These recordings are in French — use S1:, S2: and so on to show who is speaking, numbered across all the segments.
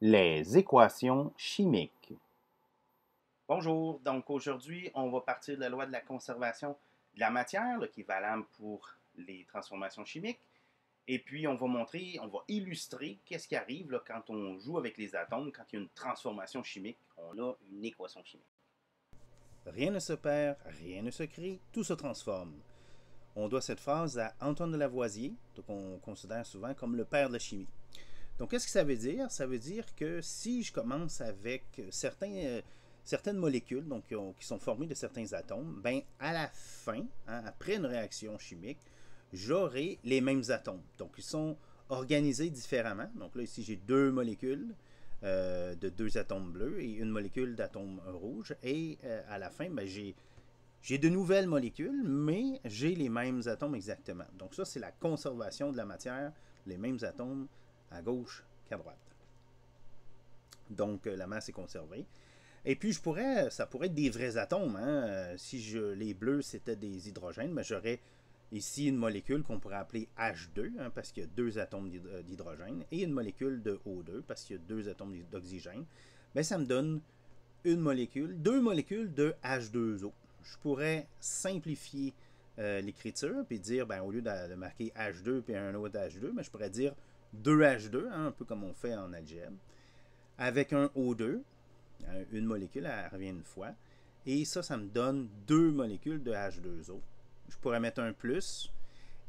S1: Les équations chimiques.
S2: Bonjour, donc aujourd'hui, on va partir de la loi de la conservation de la matière, là, qui est valable pour les transformations chimiques. Et puis, on va montrer, on va illustrer qu'est-ce qui arrive là, quand on joue avec les atomes, quand il y a une transformation chimique, on a une équation chimique. Rien ne se perd, rien ne se crée, tout se transforme. On doit cette phrase à Antoine de Lavoisier, qu'on considère souvent comme le père de la chimie. Donc, qu'est-ce que ça veut dire? Ça veut dire que si je commence avec certaines molécules donc, qui sont formées de certains atomes, ben, à la fin, hein, après une réaction chimique, j'aurai les mêmes atomes. Donc, ils sont organisés différemment. Donc là, ici, j'ai deux molécules de deux atomes bleus et une molécule d'atomes rouges. Et à la fin, ben, j'ai de nouvelles molécules, mais j'ai les mêmes atomes exactement. Donc ça, c'est la conservation de la matière, les mêmes atomes à gauche qu'à droite. Donc la masse est conservée. Et puis ça pourrait être des vrais atomes. Hein? Si les bleus c'était des hydrogènes, ben, j'aurais ici une molécule qu'on pourrait appeler H2, hein, parce qu'il y a deux atomes d'hydrogène, et une molécule de O2, parce qu'il y a deux atomes d'oxygène. Ben, ça me donne deux molécules de H2O. Je pourrais simplifier l'écriture puis dire, ben, au lieu de marquer H2 puis un autre H2, ben, je pourrais dire 2H2, hein, un peu comme on fait en algèbre, avec un O2, une molécule, elle revient une fois, et ça me donne deux molécules de H2O. Je pourrais mettre un plus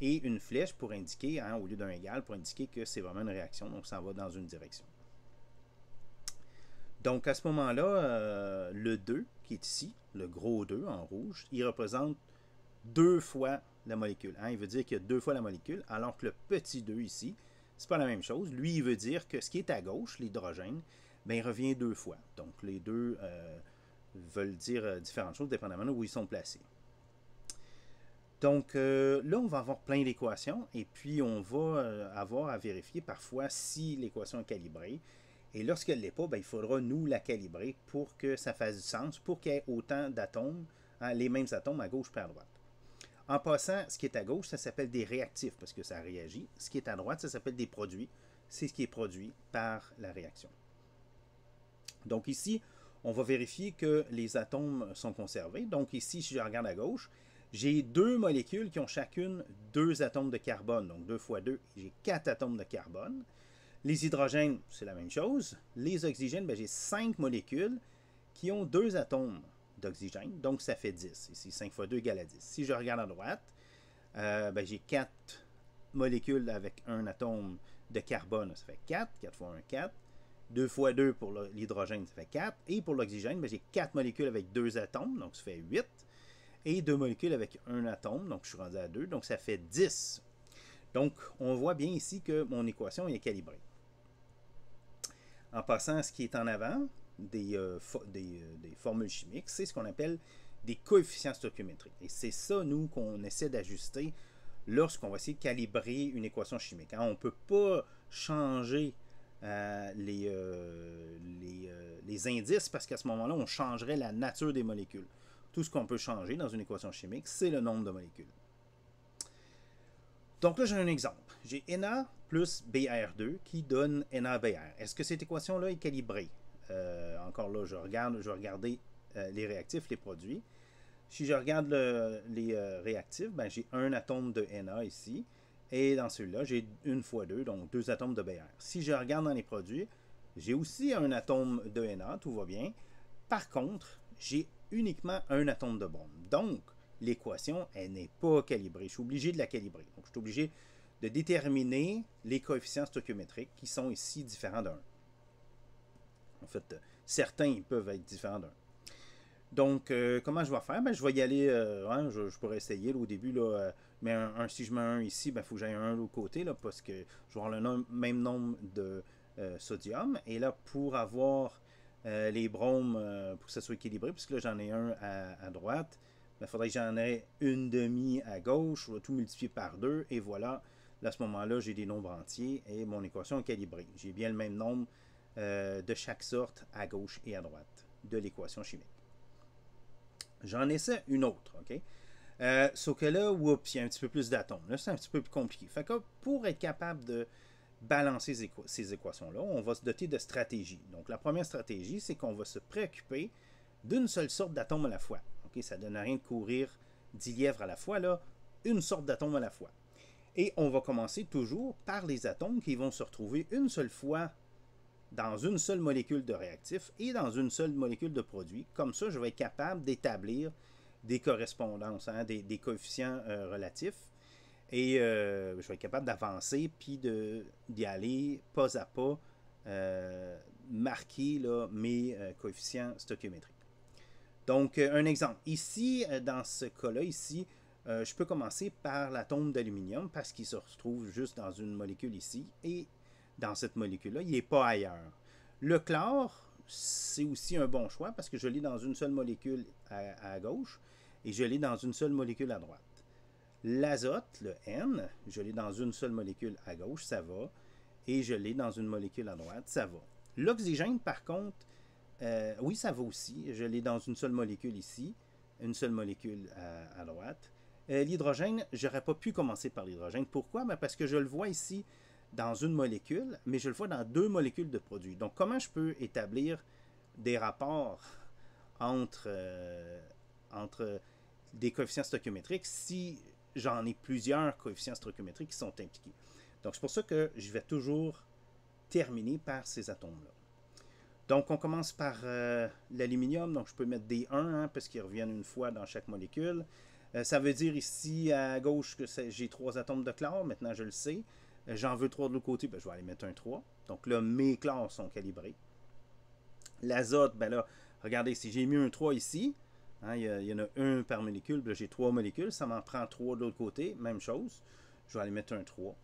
S2: et une flèche pour indiquer, hein, au lieu d'un égal, pour indiquer que c'est vraiment une réaction, donc ça va dans une direction. Donc à ce moment-là, le 2 qui est ici, le gros 2 en rouge, il représente deux fois la molécule. Hein? Il veut dire qu'il y a deux fois la molécule, alors que le petit 2 ici, c'est pas la même chose. Lui, il veut dire que ce qui est à gauche, l'hydrogène, ben, il revient deux fois. Donc les deux veulent dire différentes choses dépendamment de où ils sont placés. Donc là, on va avoir plein d'équations et puis on va avoir à vérifier parfois si l'équation est calibrée. Et lorsqu'elle ne l'est pas, ben, il faudra nous la calibrer pour que ça fasse du sens, pour qu'il y ait autant d'atomes, hein, les mêmes atomes à gauche et à droite. En passant, ce qui est à gauche, ça s'appelle des réactifs parce que ça réagit. Ce qui est à droite, ça s'appelle des produits. C'est ce qui est produit par la réaction. Donc ici, on va vérifier que les atomes sont conservés. Donc ici, si je regarde à gauche, j'ai deux molécules qui ont chacune deux atomes de carbone. Donc 2 fois 2, j'ai 4 atomes de carbone. Les hydrogènes, c'est la même chose. Les oxygènes, ben, j'ai 5 molécules qui ont 2 atomes d'oxygène, donc ça fait 10. Ici, 5 fois 2 égale à 10. Si je regarde à droite, ben, j'ai 4 molécules avec un atome de carbone, ça fait 4. 4 fois 1, 4. 2 fois 2 pour l'hydrogène, ça fait 4. Et pour l'oxygène, ben, j'ai 4 molécules avec 2 atomes, donc ça fait 8. Et 2 molécules avec un atome, donc je suis rendu à 2, donc ça fait 10. Donc, on voit bien ici que mon équation est calibrée. En passant, ce qui est en avant des formules chimiques, c'est ce qu'on appelle des coefficients stoichiométriques. Et c'est ça, nous, qu'on essaie d'ajuster lorsqu'on va essayer de calibrer une équation chimique. Hein? On ne peut pas changer les indices parce qu'à ce moment-là, on changerait la nature des molécules. Tout ce qu'on peut changer dans une équation chimique, c'est le nombre de molécules. Donc là, j'ai un exemple. J'ai Na plus Br2 qui donne NaBr. Est-ce que cette équation-là est calibrée? Encore là, je vais regarder les réactifs, les produits. Si je regarde les réactifs, ben, j'ai un atome de Na ici. Et dans celui-là, j'ai une fois 2, donc 2 atomes de Br. Si je regarde dans les produits, j'ai aussi un atome de Na, tout va bien. Par contre, j'ai uniquement un atome de brom. Donc, l'équation, elle n'est pas calibrée. Je suis obligé de la calibrer. Donc, je suis obligé de déterminer les coefficients stoichiométriques qui sont ici différents d'un. En fait, certains peuvent être différents d'un. Donc, comment je vais faire? Ben, je vais y aller, hein, je pourrais essayer là, au début, là, mais si je mets un ici, il faut que j'aille un de l'autre côté, là, parce que je vais avoir le même nombre de sodium. Et là, pour avoir les bromes, pour que ça soit équilibré, puisque là, j'en ai un à droite, il faudrait que j'en ai une demi à gauche. Je vais tout multiplier par 2 et voilà. Là, à ce moment-là, j'ai des nombres entiers et mon équation est calibrée. J'ai bien le même nombre de chaque sorte à gauche et à droite de l'équation chimique. J'en essaie une autre, OK? Sauf que là, oups, il y a un petit peu plus d'atomes. Là, c'est un petit peu plus compliqué. Fait que pour être capable de balancer ces équations-là, on va se doter de stratégies. Donc, la première stratégie, c'est qu'on va se préoccuper d'une seule sorte d'atome à la fois. Okay? Ça ne donne à rien de courir 10 lièvres à la fois, là, une sorte d'atome à la fois. Et on va commencer toujours par les atomes qui vont se retrouver une seule fois dans une seule molécule de réactif et dans une seule molécule de produit. Comme ça, je vais être capable d'établir des correspondances, hein, des coefficients relatifs. Et je vais être capable d'avancer puis d'y aller pas à pas, marquer là, mes coefficients stoichiométriques. Donc, un exemple. Ici, dans ce cas-là, ici, je peux commencer par l'atome d'aluminium parce qu'il se retrouve juste dans une molécule ici. Et dans cette molécule-là, il n'est pas ailleurs. Le chlore, c'est aussi un bon choix parce que je l'ai dans une seule molécule à gauche et je l'ai dans une seule molécule à droite. L'azote, le N, je l'ai dans une seule molécule à gauche, ça va. Et je l'ai dans une molécule à droite, ça va. L'oxygène, par contre, oui, ça va aussi. Je l'ai dans une seule molécule ici, une seule molécule à droite. L'hydrogène, je n'aurais pas pu commencer par l'hydrogène. Pourquoi? Ben parce que je le vois ici dans une molécule, mais je le vois dans deux molécules de produits. Donc, comment je peux établir des rapports entre des coefficients stoichiométriques si j'en ai plusieurs coefficients stoichiométriques qui sont impliqués? Donc, c'est pour ça que je vais toujours terminer par ces atomes-là. Donc, on commence par l'aluminium. Donc, je peux mettre D1 hein, parce qu'ils reviennent une fois dans chaque molécule. Ça veut dire ici à gauche que j'ai 3 atomes de chlore. Maintenant, je le sais. J'en veux 3 de l'autre côté. Ben, je vais aller mettre un 3. Donc là, mes chlores sont calibrés. L'azote, ben là, regardez, si j'ai mis un 3 ici, hein, il y en a un par molécule. J'ai 3 molécules. Ça m'en prend 3 de l'autre côté. Même chose. Je vais aller mettre un 3.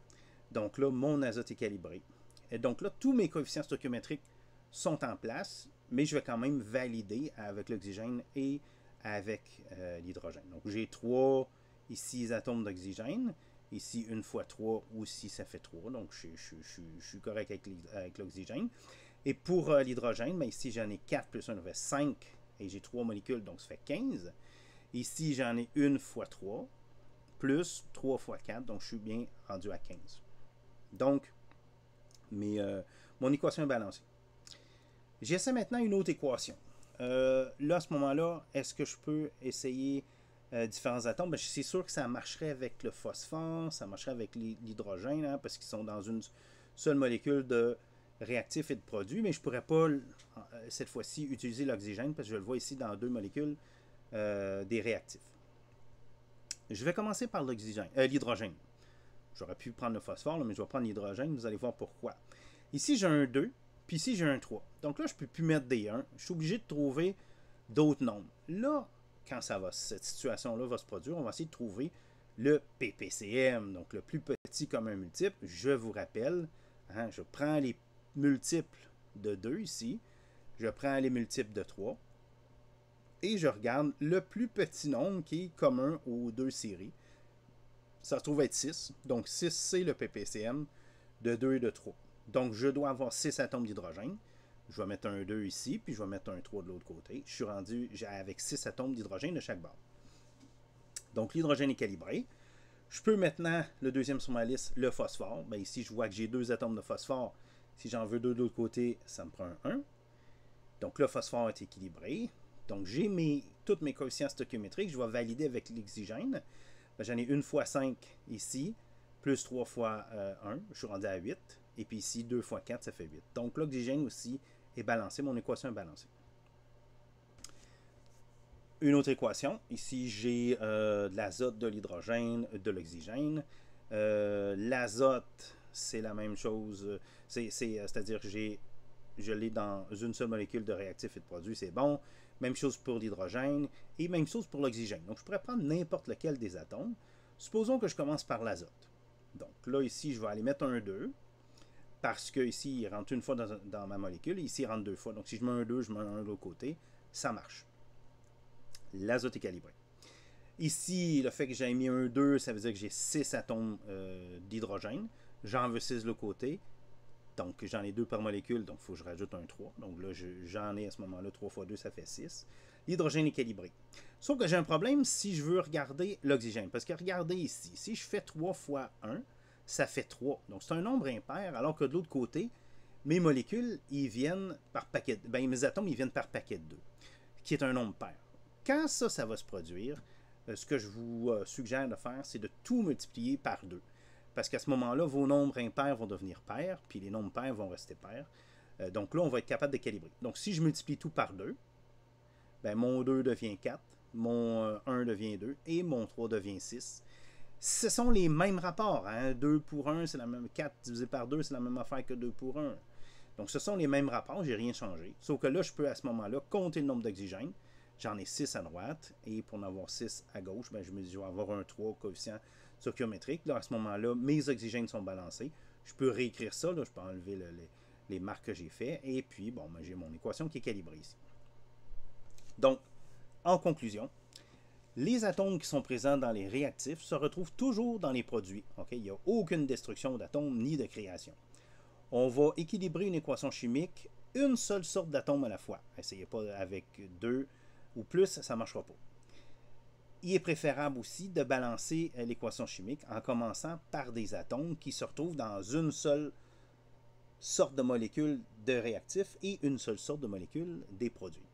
S2: Donc là, mon azote est calibré. Et donc là, tous mes coefficients stoichiométriques sont en place, mais je vais quand même valider avec l'oxygène et avec l'hydrogène. Donc j'ai 3 ici atomes d'oxygène, ici 1 fois 3 aussi ça fait 3, donc je suis correct avec l'oxygène. Et pour l'hydrogène, ben ici j'en ai 4 plus 1, ça fait 5, et j'ai 3 molécules, donc ça fait 15. Ici j'en ai 1 fois 3, plus 3 fois 4, donc je suis bien rendu à 15. Donc, mon équation est balancée. J'essaie maintenant une autre équation. Là, à ce moment-là, est-ce que je peux essayer différents atomes? Ben, c'est sûr que ça marcherait avec le phosphore, ça marcherait avec l'hydrogène, hein, parce qu'ils sont dans une seule molécule de réactifs et de produits, mais je ne pourrais pas, cette fois-ci, utiliser l'oxygène, parce que je le vois ici dans 2 molécules des réactifs. Je vais commencer par l'hydrogène. J'aurais pu prendre le phosphore, là, mais je vais prendre l'hydrogène, vous allez voir pourquoi. Ici, j'ai un 2, puis ici, j'ai un 3. Donc là, je ne peux plus mettre des 1. Je suis obligé de trouver d'autres nombres. Là, quand cette situation-là va se produire, on va essayer de trouver le PPCM, donc le plus petit commun multiple. Je vous rappelle, hein, je prends les multiples de 2 ici, je prends les multiples de 3, et je regarde le plus petit nombre qui est commun aux deux séries. Ça se trouve être 6. Donc 6, c'est le PPCM de 2 et de 3. Donc je dois avoir 6 atomes d'hydrogène. Je vais mettre un 2 ici, puis je vais mettre un 3 de l'autre côté. Je suis rendu avec 6 atomes d'hydrogène de chaque bord. Donc l'hydrogène est calibré. Je peux maintenant, le deuxième sur ma liste, le phosphore. Bien, ici, je vois que j'ai 2 atomes de phosphore. Si j'en veux 2 de l'autre côté, ça me prend un 1. Donc le phosphore est équilibré. Donc j'ai tous mes coefficients stoichiométriques. Je vais valider avec l'oxygène. J'en ai 1 fois 5 ici, plus 3 fois 1, je suis rendu à 8. Et puis ici, 2 fois 4, ça fait 8. Donc l'oxygène aussi est balancé, mon équation est balancée. Une autre équation, ici j'ai de l'azote, de l'hydrogène, de l'oxygène. L'azote, c'est la même chose, c'est-à-dire que je l'ai dans une seule molécule de réactif et de produit, c'est bon. Même chose pour l'hydrogène et même chose pour l'oxygène. Donc, je pourrais prendre n'importe lequel des atomes. Supposons que je commence par l'azote. Donc, là, ici, je vais aller mettre un 2 parce que ici, il rentre une fois dans ma molécule et ici, il rentre 2 fois. Donc, si je mets un 2, je mets un de l'autre côté. Ça marche. L'azote est calibré. Ici, le fait que j'ai mis un 2, ça veut dire que j'ai 6 atomes d'hydrogène. J'en veux 6 de l'autre côté. Donc, j'en ai 2 par molécule, donc il faut que je rajoute un 3. Donc là, j'en ai à ce moment-là 3 fois 2, ça fait 6. L'hydrogène est calibré. Sauf que j'ai un problème si je veux regarder l'oxygène. Parce que regardez ici, si je fais 3 fois 1, ça fait 3. Donc, c'est un nombre impair, alors que de l'autre côté, mes molécules, ils viennent par paquet... mes atomes, ils viennent par paquet de 2, qui est un nombre pair. Quand ça va se produire, ce que je vous suggère de faire, c'est de tout multiplier par 2. Parce qu'à ce moment-là, vos nombres impairs vont devenir pairs, puis les nombres pairs vont rester pairs. Donc là, on va être capable de calibrer. Donc, si je multiplie tout par 2, mon 2 devient 4, mon 1 devient 2, et mon 3 devient 6. Ce sont les mêmes rapports. Hein? 2 pour 1, c'est la même. 4 divisé par 2, c'est la même affaire que 2 pour 1. Donc, ce sont les mêmes rapports, j'ai rien changé. Sauf que là, je peux à ce moment-là compter le nombre d'oxygène. J'en ai 6 à droite, et pour en avoir 6 à gauche, je me dis je vais avoir un 3 coefficient stoichiométrique. Là, à ce moment-là, mes oxygènes sont balancés. Je peux réécrire ça, là, je peux enlever les marques que j'ai fait, et puis, j'ai mon équation qui est calibrée ici. Donc, en conclusion, les atomes qui sont présents dans les réactifs se retrouvent toujours dans les produits. Okay? Il n'y a aucune destruction d'atomes ni de création. On va équilibrer une équation chimique, une seule sorte d'atome à la fois. Essayez pas avec 2 ou plus, ça ne marchera pas. Il est préférable aussi de balancer l'équation chimique en commençant par des atomes qui se retrouvent dans une seule sorte de molécule de réactifs et une seule sorte de molécule des produits.